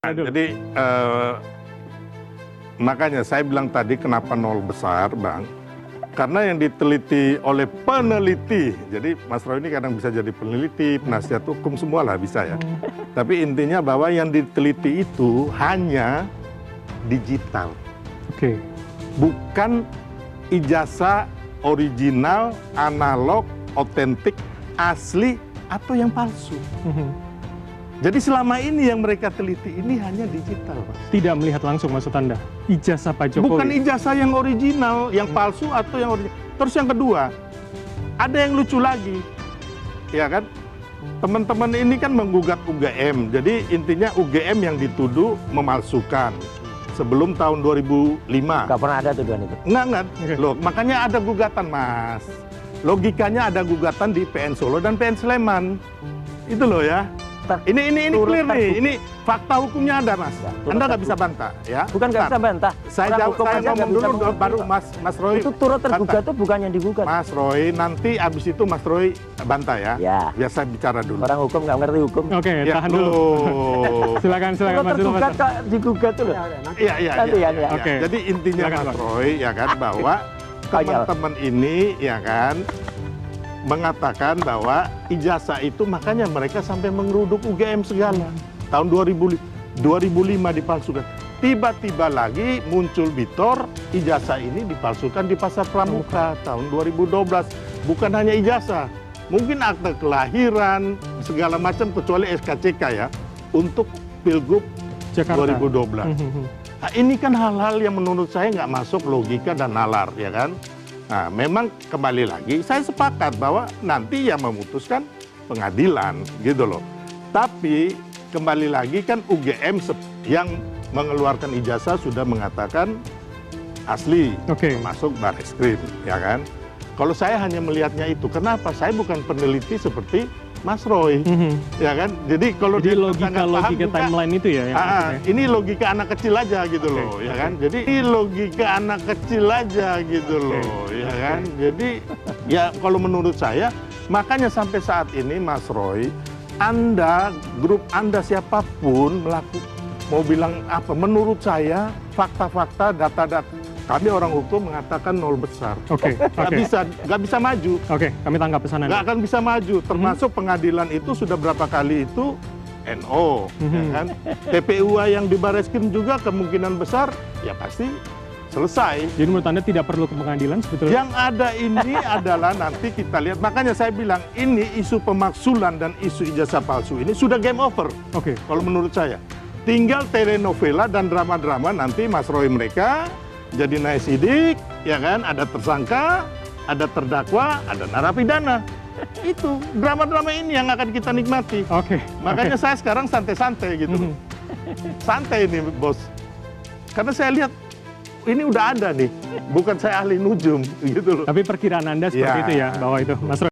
Jadi makanya saya bilang tadi kenapa nol besar, Bang? Karena yang diteliti oleh peneliti, jadi Mas Roy ini kadang bisa jadi peneliti, penasihat hukum, semua lah bisa ya. Tapi intinya bahwa yang diteliti itu hanya digital. Oke. Bukan ijazah original, analog, otentik, asli, atau yang palsu. Jadi selama ini yang mereka teliti ini hanya digital, Mas. Tidak melihat langsung maksud Anda, ijazah Pak Jokowi? Bukan ijazah yang original, yang palsu atau yang original. Terus yang kedua, ada yang lucu lagi, ya kan? Teman-teman ini kan menggugat UGM, jadi intinya UGM yang dituduh memalsukan sebelum tahun 2005. Nggak pernah ada tuduhan itu? Enggak. Loh, makanya ada gugatan, Mas. Logikanya ada gugatan di PN Solo dan PN Sleman. Itu loh ya. Ini clear nih, ini fakta hukumnya ada, Mas. Anda nggak bisa bantah, ya? Bukan nggak bisa bantah. Saya ngomong dulu, baru Mas Roy. Itu turut tergugat itu bukan yang digugat. Mas Roy, nanti abis itu Mas Roy bantah ya. Ya. Biar saya bicara dulu. Orang hukum nggak ngerti hukum. Oke, Ya, tahan dulu. Silakan Turut Mas dulu, Mas. tergugat kok digugat tuh loh. Iya. Nanti ya. Oke. Jadi intinya Silakan, Mas Bang. Roy, ya kan, bahwa teman-teman ini, ya kan, mengatakan bahwa ijazah itu makanya mereka sampai mengeruduk UGM segala. Tahun 2005 dipalsukan. Tiba-tiba lagi muncul Bitor, ijazah ini dipalsukan di Pasar Pramuka tahun 2012. Bukan hanya ijazah, mungkin akte kelahiran, segala macam kecuali SKCK ya, untuk Pilgub Jakarta 2012. Nah, ini kan hal-hal yang menurut saya nggak masuk logika dan nalar, ya kan? Nah, memang kembali lagi, saya sepakat bahwa nanti yang memutuskan pengadilan, gitu loh. Tapi kembali lagi kan UGM yang mengeluarkan ijazah sudah mengatakan asli, termasuk Barreskrim, ya kan? Kalau saya hanya melihatnya itu, kenapa? Saya bukan peneliti seperti Mas Roy, ya kan? Jadi kalau dia logika timeline itu ya? Ini logika anak kecil aja gitu loh, ya kan? Jadi ini logika anak kecil aja gitu loh, ya kan? Jadi ya kalau menurut saya, makanya sampai saat ini Mas Roy, Anda, grup Anda siapapun mau bilang apa? Menurut saya fakta-fakta, data-data, kami orang hukum mengatakan nol besar. Nggak bisa maju. Kami tangkap pesanan. Nggak akan bisa maju. Termasuk pengadilan itu sudah berapa kali itu NO, ya kan? TPUA yang di Barreskrim juga kemungkinan besar ya pasti selesai. Jadi menurut Anda tidak perlu ke pengadilan sebetulnya? Yang ada ini adalah nanti kita lihat. Makanya saya bilang ini isu pemaksulan dan isu ijazah palsu ini sudah game over. Kalau menurut saya. Tinggal telenovela dan drama-drama nanti Mas Roy mereka jadi naik sidik, ya kan? Ada tersangka, ada terdakwa, ada narapidana. Itu drama-drama ini yang akan kita nikmati. Makanya saya sekarang santai-santai gitu. Santai ini, Bos. Karena saya lihat ini udah ada nih. Bukan saya ahli nujum gitu loh. Tapi perkiraan Anda seperti itu ya, bahwa itu Mas Roy.